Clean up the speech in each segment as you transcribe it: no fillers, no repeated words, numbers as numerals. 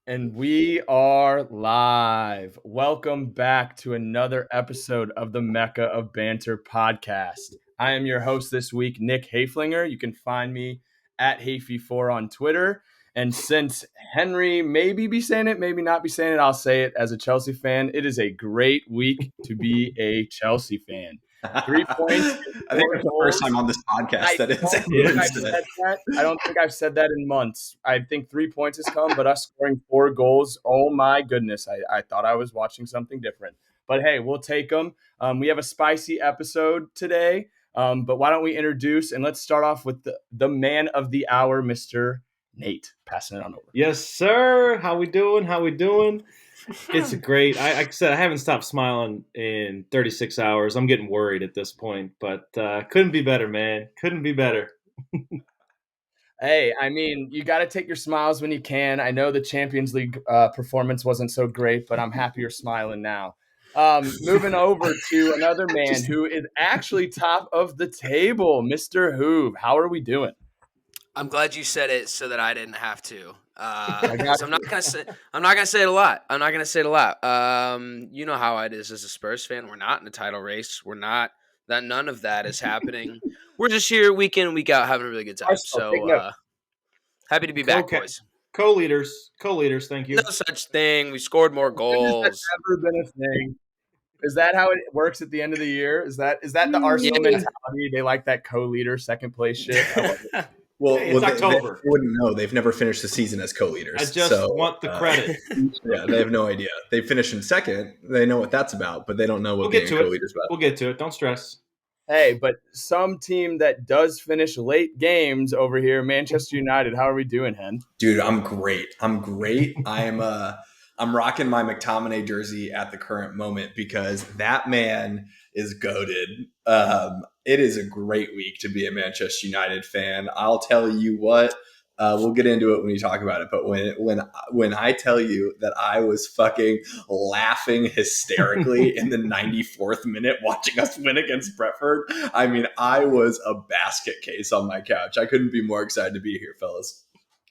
And we are live. Welcome back to another episode of the Mecca of Banter podcast. I am your host this week, Nick Haflinger. You can find me at Hafy4 on Twitter. And since Henry maybe be saying it, maybe not be saying it, I'll say it as a Chelsea fan. It is a great week to be a Chelsea fan. 3 points, I think 4 that's the first goals. time on this podcast that it's Said that. I don't think I've said that in months. I think 3 points has come, but us scoring 4 goals, oh my goodness. I thought I was watching something different. But hey, we'll take them. We have a spicy episode today, but why don't we introduce and let's start off with the man of the hour, Mr. Nate. Passing it on over. Yes, sir. How we doing? It's great. I said I haven't stopped smiling in 36 hours. I'm getting worried at this point, but couldn't be better, man. Couldn't be better. Hey, I mean, you got to take your smiles when you can. I know the Champions League performance wasn't so great, but I'm happy you're smiling now. Moving over to another man who is actually top of the table, Mr. Hoover. How are we doing? I'm glad you said it so that I didn't have to. I got 'Cause I'm not gonna say it a lot. I'm not gonna say it a lot. You know how it is as a Spurs fan. We're not in a title race. We're not. That none of that is happening. We're just here week in and week out having a really good time. So happy to be back, boys. Co-leaders. Thank you. No such thing. We scored more goals. That's never been a thing. Is that how it works at the end of the year? Is that the Arsenal mentality? They like that co-leader, second place shit. I love it. Well, It's October. They wouldn't know. They've never finished the season as co-leaders. I just want the credit. Yeah, they have no idea. They finished in second. They know what that's about, but they don't know what being co-leaders about. We'll get to it. Don't stress. Hey, but some team that does finish late games over here, Manchester United. How are we doing, Hen? Dude, I'm great. I'm rocking my McTominay jersey at the current moment because that man is goated. It is a great week to be a Manchester United fan. I'll tell you what. We'll get into it when we talk about it. But when I tell you that I was fucking laughing hysterically in the 94th minute watching us win against Brentford, I mean, I was a basket case on my couch. I couldn't be more excited to be here, fellas.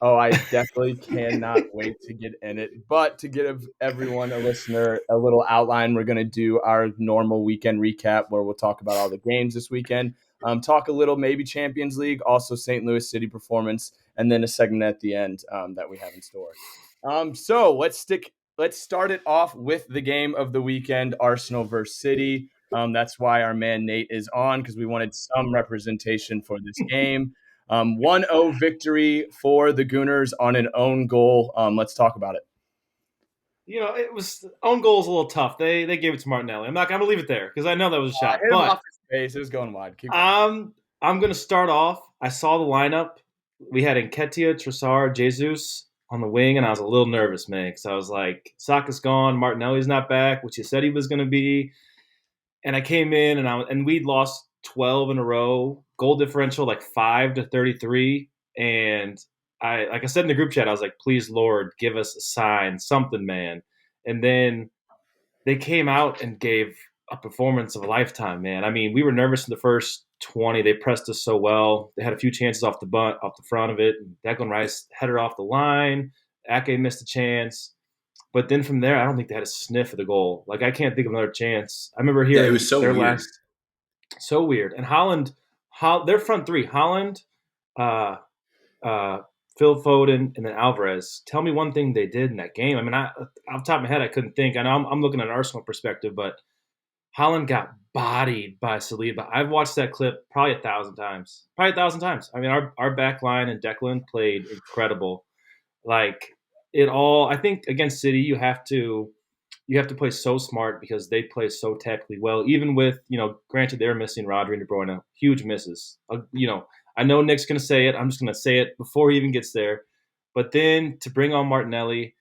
Oh, I definitely cannot wait to get in it. But to give everyone, a listener, a little outline, we're going to do our normal weekend recap where we'll talk about all the games this weekend, talk a little maybe Champions League, also St. Louis City performance, and then a segment at the end that we have in store. So let's start it off with the game of the weekend, Arsenal versus City. That's why our man Nate is on, because we wanted some representation for this game. 1-0 victory for the Gooners on an own goal. Let's talk about it. You know, it was own goal is a little tough. They gave it to Martinelli. I'm going to leave it there because I know that was a shot. Hit him off his face. It was going wide. Keep going. I'm going to start off. I saw the lineup. We had Nketiah, Trossard, Jesus on the wing, and I was a little nervous, man, because I was like, Saka's gone, Martinelli's not back, which he said he was going to be. And I came in, and we'd lost 12 in a row, goal differential like 5-33, and like I said in the group chat, I was like, please, Lord, give us a sign, something, man. And then they came out and gave a performance of a lifetime, man. I mean, we were nervous in the first 20. They pressed us so well. They had a few chances off the front of it. Declan Rice header off the line. Ake missed a chance. But then from there, I don't think they had a sniff of the goal. Like, I can't think of another chance. I remember hearing it was so their weird. So weird. And Haaland, their front three, Haaland, Phil Foden, and then Alvarez. Tell me one thing they did in that game. I mean, off the top of my head, I couldn't think. I know I'm looking at an Arsenal perspective, but Haaland got bodied by Saliba. I've watched that clip probably 1,000 times. I mean, our back line and Declan played incredible. Like, it all, I think against City, you have to play so smart because they play so tactically well. Even with, granted they're missing Rodri and De Bruyne, huge misses. I know Nick's going to say it. I'm just going to say it before he even gets there. But then to bring on Martinelli,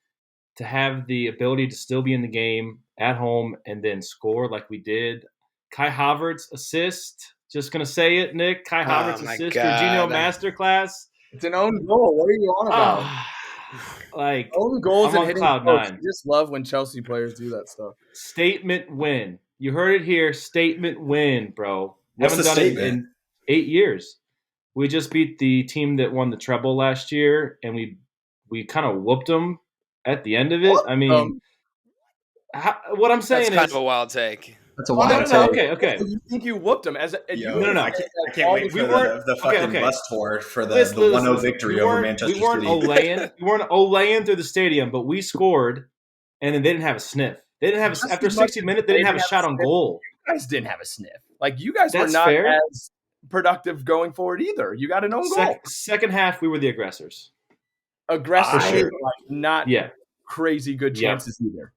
to have the ability to still be in the game at home and then score like we did. Kai Havertz assist. Just going to say it, Nick. Kai Havertz assist. Jorginho masterclass. It's an own goal. What are you on about? Like, own goals and hitting cloud posts. nine. You just love when Chelsea players do that stuff. Statement win. You heard it here. Statement win, bro. What's Haven't the done statement? it in 8 years. We just beat the team that won the treble last year, and we kind of whooped them at the end of it, I mean, what I'm saying That's kind is, of a wild take. That's a no, wild no, take. okay. You think you whooped them as you Yo, were No. I saying can't, I that can't all wait the for We weren't the fucking okay. bus tour for the Listen, 1-0 victory over we Manchester weren't City. olaying. We weren't olaying through the stadium, but we scored, and then they didn't have a sniff. They didn't have just after as much 60 as minutes. They they didn't have didn't a have shot on sniff, goal. you guys didn't have a sniff. Like you guys were That's not fair. as productive going forward either. You got an own goal. Second half, we were the aggressors. Aggressive, For sure. like not Yeah. crazy good Yep. chances either.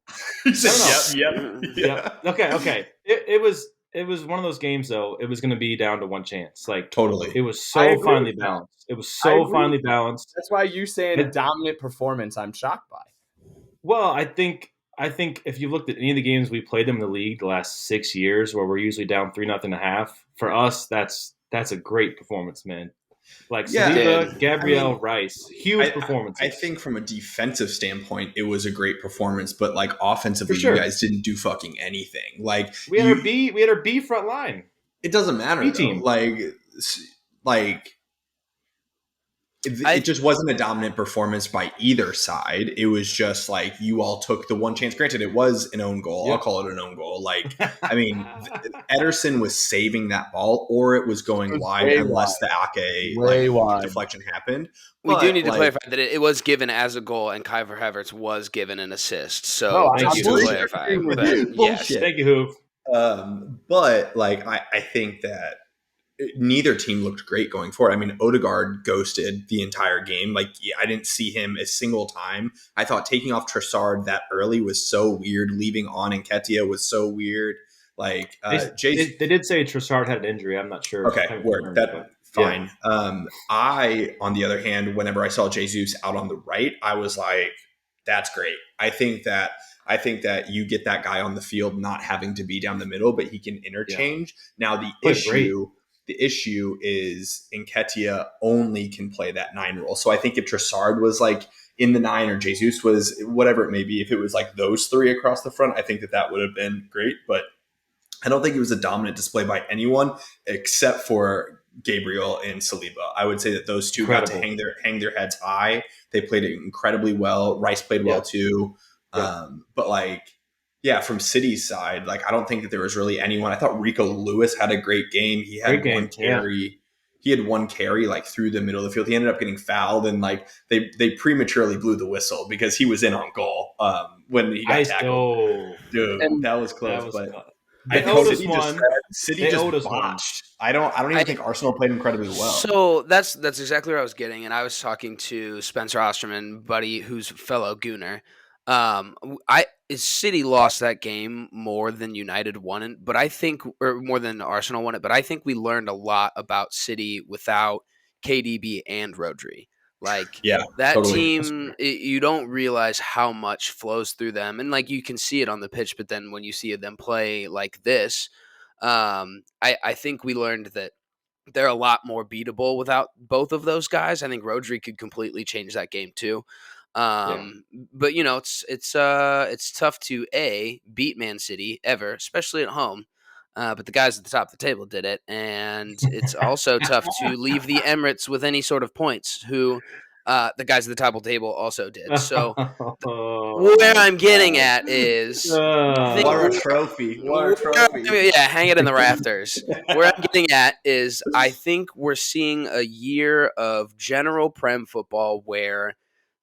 He said, No. yep. Okay. It was one of those games though. It was going to be down to one chance. Like Totally. it was I so agree finely with that. balanced. It was I so agree finely with that. balanced. That's why you saying It- dominant performance, I'm shocked by. Well, I think if you looked at any of the games we played them in the league the last 6 years, where we're usually down 3-0.5, for us that's a great performance, man. Like Yeah. Saliba, Dude. Gabriel, I mean, Rice, huge performances. I think from a defensive standpoint, it was a great performance, but like offensively, For sure. you guys didn't do fucking anything. Like we had our B front line. it doesn't matter B though. team. Like it just wasn't a dominant performance by either side. It was just like you all took the one chance. Granted, it was an own goal. Yep. I'll call it an own goal. Like, I mean, Ederson was saving that ball, or it was going It was wide way unless wide. the Ake Way wide. deflection happened. We But, do need to like, clarify that it was given as a goal, and Kiefer Havertz was given an assist. So No, I'm just to bullshit clarify, agreeing with but you. yes, Bullshit. Thank you, Hoove. But like I think that neither team looked great going forward. I mean, Odegaard ghosted the entire game. Like I didn't see him a single time. I thought taking off Trossard that early was so weird. Leaving on Nketiah was so weird. Like they did say Trossard had an injury. I'm not sure. Okay, word. That fine. Yeah. I, on the other hand, whenever I saw Jesus out on the right, I was like, that's great. I think that you get that guy on the field not having to be down the middle, but he can interchange. Yeah. Now the issue is Nketiah only can play that 9 role. So I think if Trossard was like in the 9 or Jesus was whatever it may be, if it was like those 3 across the front, I think that would have been great. But I don't think it was a dominant display by anyone except for Gabriel and Saliba. I would say that those two got to hang their heads high. They played incredibly well. Rice played well too. Yeah. But like, yeah, from City's side, like I don't think that there was really anyone. I thought Rico Lewis had a great game. He had one carry. Yeah. He had one carry like through the middle of the field. He ended up getting fouled, and like they prematurely blew the whistle because he was in on goal when he got tackled. Dude, that was close. I think City just botched. I don't even think Arsenal played incredibly well. So that's exactly where I was getting, and I was talking to Spencer Osterman, buddy, who's a fellow Gooner. City lost that game more than United won it, but I think, or more than Arsenal won it, but I think we learned a lot about City without KDB and Rodri. Like that totally. Team, you don't realize how much flows through them, and like you can see it on the pitch. But then when you see them play like this, I think we learned that they're a lot more beatable without both of those guys. I think Rodri could completely change that game too. But you know, it's tough to beat Man City ever, especially at home. But the guys at the top of the table did it, and it's also tough to leave the Emirates with any sort of points. Who the guys at the top of the table also did. So where I'm getting at is what a trophy. Yeah, hang it in the rafters. Where I'm getting at is I think we're seeing a year of general Prem football where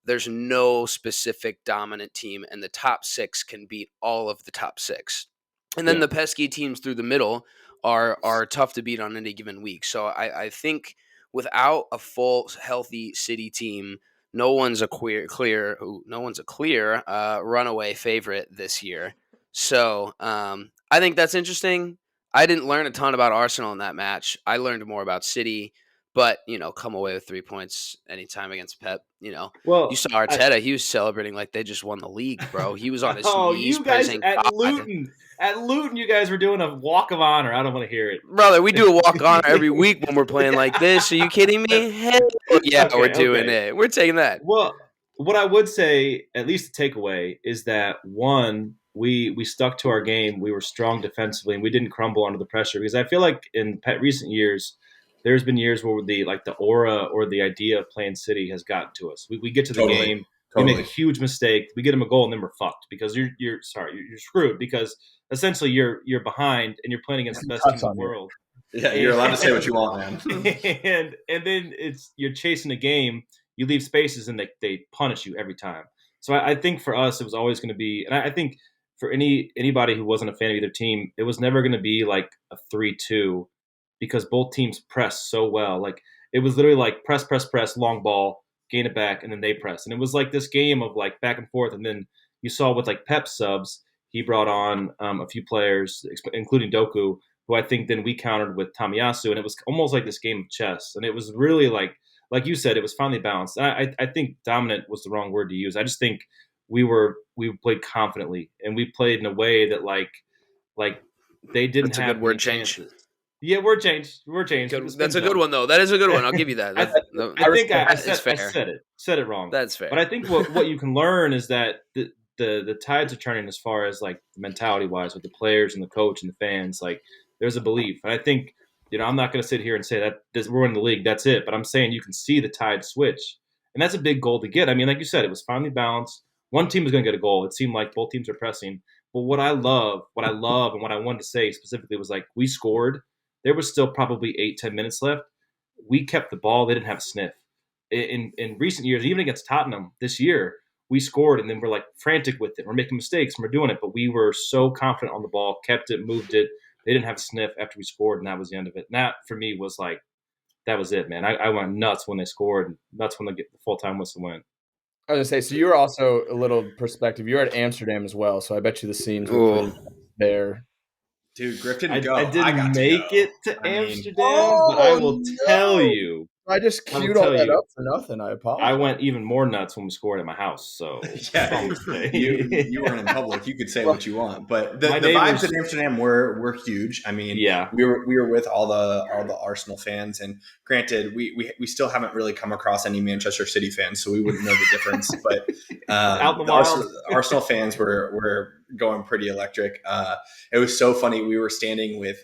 there's no specific dominant team, and the top 6 can beat all of the top 6. And then the pesky teams through the middle are tough to beat on any given week. So I think without a full healthy City team, no one's a clear runaway favorite this year. So I think that's interesting. I didn't learn a ton about Arsenal in that match. I learned more about City. But, you know, come away with 3 points anytime against Pep. You know, you saw Arteta. He was celebrating like they just won the league, bro. He was on his knees you guys praising at God. Luton. At Luton, you guys were doing a walk of honor. I don't want to hear it. Brother, we do a walk of honor every week when we're playing like this. Are you kidding me? Hell yeah, we're doing it. We're taking that. Well, what I would say, at least the takeaway, is that, one, we stuck to our game. We were strong defensively, and we didn't crumble under the pressure. Because I feel like in recent years, there's been years where the aura or the idea of playing City has gotten to us. We get to the game, We make Totally. a huge mistake. We get them a goal, and then we're fucked because you're screwed because essentially you're behind and you're playing against the best team Touch in the on it. world. Yeah, you're allowed to say what you want, man. and then you're chasing a game. You leave spaces, and they punish you every time. So I think for us, it was always going to be, and I think for anybody who wasn't a fan of either team, it was never going to be like a 3-2 because both teams press so well. Like it was literally like press, press, press, long ball, gain it back, and then they press. And it was like this game of like back and forth. And then you saw with like Pep subs, he brought on a few players, including Doku, who I think then we countered with Tamiyasu, and it was almost like this game of chess. And it was really like you said, it was finally balanced. And I think dominant was the wrong word to use. I just think we played confidently, and we played in a way that like they didn't That's a have good word any change. chances. Yeah, we're changed. We're changed. It was That's a dumb. good one, though. That is a good one. I'll give you that. I think I fair. said it wrong. That's fair. But I think what you can learn is that the tides are turning as far as like mentality wise with the players and the coach and the fans. Like there's a belief, and I think I'm not going to sit here and say that we're in the league. That's it. But I'm saying you can see the tide switch, and that's a big goal to get. I mean, like you said, it was finally balanced. One team was going to get a goal. It seemed like both teams are pressing. But what I love, and what I wanted to say specifically was like we scored. There was still probably 8-10 minutes left. We kept the ball. They didn't have a sniff. In recent years, even against Tottenham this year, we scored and then we're like frantic with it. We're making mistakes and we're doing it, but we were so confident on the ball, kept it, moved it. They didn't have a sniff after we scored, and that was the end of it. And that for me was like that was it, man. I went nuts when they scored, and nuts when the full time whistle went. I was gonna say, so you were also a little perspective. You were at Amsterdam as well, so I bet you the scenes were pretty there. Dude, Griff didn't go. I didn't got make to go. it to I mean, Amsterdam, but I will tell you. I just I will queued all tell that you. up for nothing. I I apologize. went even more nuts when we scored at my house. So yeah, you weren't in public. You could say what you want, but the neighbors, vibes in Amsterdam were huge. I mean, yeah, we were with all the Arsenal fans, and granted, we still haven't really come across any Manchester City fans, so we wouldn't know the difference. But out in the wild. Arsenal fans were going pretty electric. It was so funny. We were standing with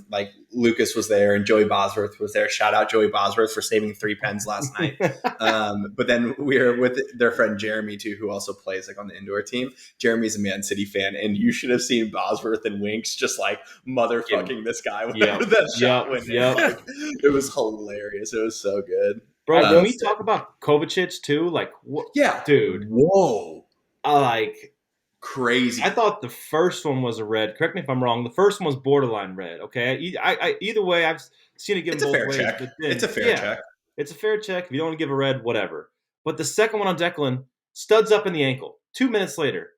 like Lucas was there and Joey Bosworth was there. Shout out Joey Bosworth for saving 3 pens last night. But then we were with their friend Jeremy too, who also plays like on the indoor team. Jeremy's a Man City fan, and you should have seen Bosworth and Winks just like motherfucking this guy whenever that shot went in. Like, it was hilarious. It was so good. Bro, can we talk about Kovacic too? Like, what? Yeah, dude. Whoa. Like crazy. I thought the first one was a red. Correct me if I'm wrong. The first one was borderline red. Okay, I either way, I've seen it given both ways. Check. But then, it's a fair check. It's a fair check. If you don't want to give a red, whatever. But the second one on Declan studs up in the ankle. 2 minutes later,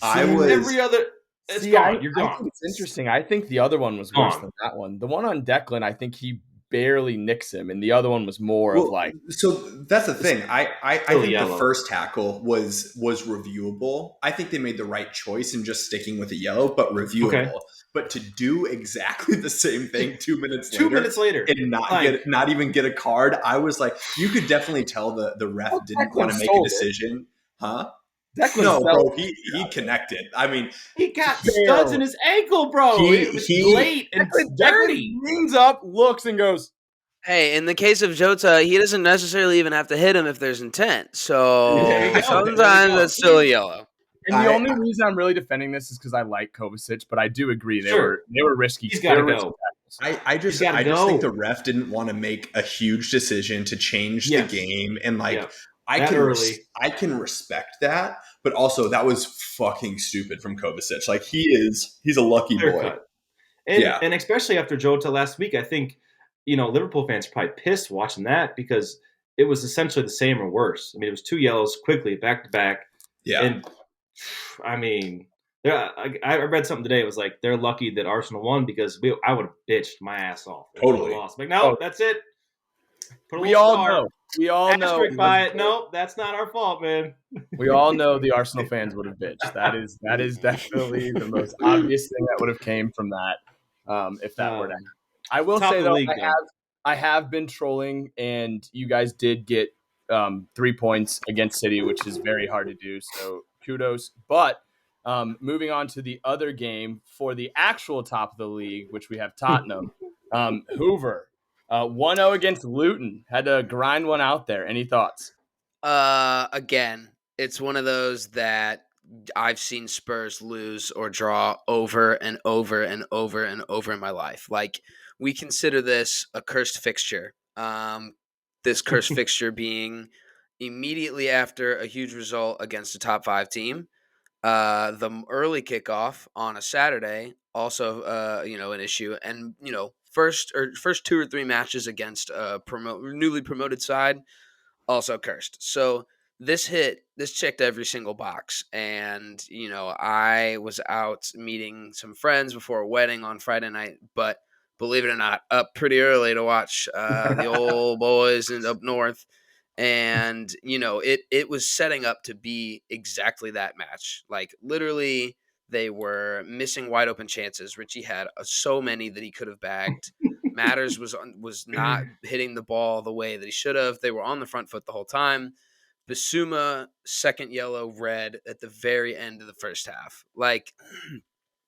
every other. It's gone. You're gone. I think it's interesting. I think the other one was worse than that one. The one on Declan, I think he barely nicks him, and the other one was more of like. So that's the thing. I think yellow. The first tackle was reviewable. I think they made the right choice in just sticking with a yellow, but reviewable. Okay. But to do exactly the same thing 2 minutes later, and not even get a card, I was like, you could definitely tell the ref didn't want to make a decision, huh? Declan bro, he connected. I mean, he got studs in his ankle, bro. It was late and dirty. Leans up, looks, and goes. Hey, in the case of Jota, he doesn't necessarily even have to hit him if there's intent. So sometimes that's still a yellow. And the only reason I'm really defending this is because I like Kovacic, but I do agree they were risky. He's got to go. I just think the ref didn't want to make a huge decision to change the game, and I can respect that, but also that was fucking stupid from Kovacic. Like he's a lucky boy. And especially after Jota last week, I think Liverpool fans are probably pissed watching that because it was essentially the same or worse. I mean, it was 2 yellows quickly back to back. Yeah, and I mean, I read something today. It was like they're lucky that Arsenal won because I would have bitched my ass off. Totally lost. Like that's it. We all know. We all know. By it. No, that's not our fault, man. We all know the Arsenal fans would have bitched. That is definitely the most obvious thing that would have came from that. If that were to happen. I will say though, I have been trolling, and you guys did get 3 points against City, which is very hard to do. So kudos. But moving on to the other game for the actual top of the league, which we have Tottenham, Hoover. 1-0 against Luton. Had to grind one out there. Any thoughts? Again, it's one of those that I've seen Spurs lose or draw over and over and over and over in my life. Like, we consider this a cursed fixture. This cursed fixture being immediately after a huge result against a top 5 team. The early kickoff on a Saturday, also, an issue, and first 2 or 3 matches against a newly promoted side, also cursed. So this checked every single box, and I was out meeting some friends before a wedding on Friday night, but believe it or not, up pretty early to watch the old boys up north. And it was setting up to be exactly that match. Like, literally, they were missing wide open chances. Richie had so many that he could have bagged. Matters was not hitting the ball the way that he should have. They were on the front foot the whole time. Basuma, second yellow, red at the very end of the first half. Like,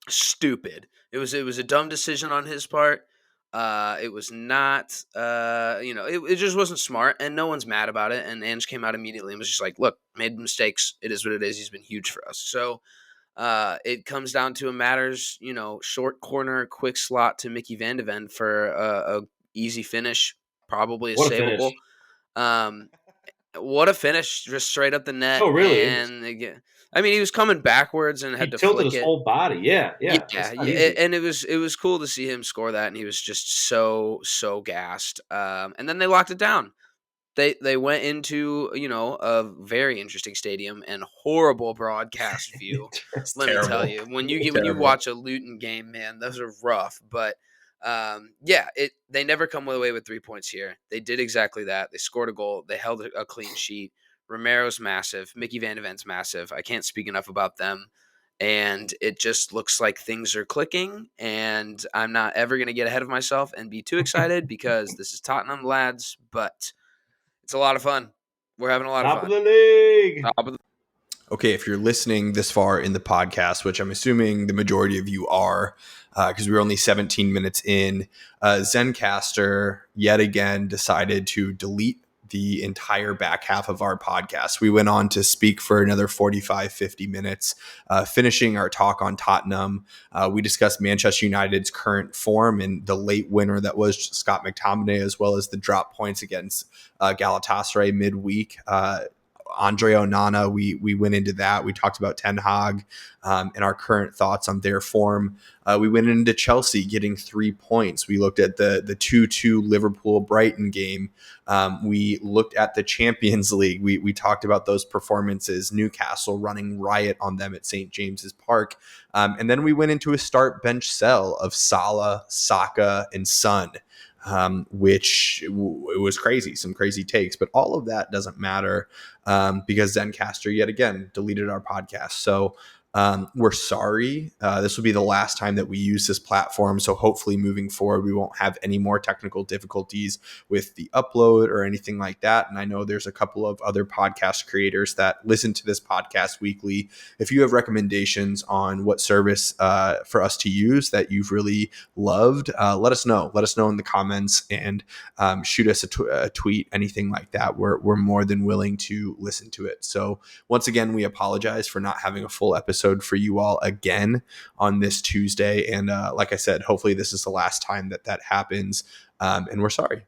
stupid. It was a dumb decision on his part. It was not, it just wasn't smart, and no one's mad about it. And Ange came out immediately and was just like, "Look, made mistakes. It is what it is. He's been huge for us." So it comes down to a Matters, short corner, quick slot to Mickey Van de Ven for a easy finish, probably a What a finish. savable. What a finish, just straight up the net. Oh, really? And again, I mean, he was coming backwards and He had to tilted flick his it. whole body. Yeah. Yeah, That's not yeah, easy. and it was cool to see him score that, and he was just so gassed. And then they locked it down. They went into a very interesting stadium and horrible broadcast view. It's Let me tell terrible. you, when It's you terrible. watch a Luton game, man, those are rough. But yeah, they never come away with 3 points here. They did exactly that. They scored a goal. They held a clean sheet. Romero's massive. Mickey Van de Ven's massive. I can't speak enough about them. And it just looks like things are clicking. And I'm not ever going to get ahead of myself and be too excited because this is Tottenham, lads. But it's a lot of fun. We're having a lot of Top of fun. the league. Top of the Okay, if you're listening this far in the podcast, which I'm assuming the majority of you are, because we're only 17 minutes in, Zencastr yet again decided to delete the entire back half of our podcast. We went on to speak for another 45, 50 minutes, finishing our talk on Tottenham. We discussed Manchester United's current form and the late winner that was Scott McTominay, as well as the drop points against Galatasaray midweek. Andre Onana, we went into that. We talked about Ten Hag and our current thoughts on their form. We went into Chelsea getting 3 points. We looked at the 2-2 Liverpool-Brighton game. We looked at the Champions League. We talked about those performances, Newcastle running riot on them at St. James's Park. And then we went into a start bench sell of Salah, Saka, and Son. Which it was crazy, some crazy takes, but all of that doesn't matter because Zencastr yet again deleted our podcast. So we're sorry. This will be the last time that we use this platform. So hopefully moving forward, we won't have any more technical difficulties with the upload or anything like that. And I know there's a couple of other podcast creators that listen to this podcast weekly. If you have recommendations on what service for us to use that you've really loved, let us know. Let us know in the comments and shoot us a tweet, anything like that. We're more than willing to listen to it. So once again, we apologize for not having a full episode for you all again on this Tuesday. And like I said, hopefully this is the last time that happens. And we're sorry.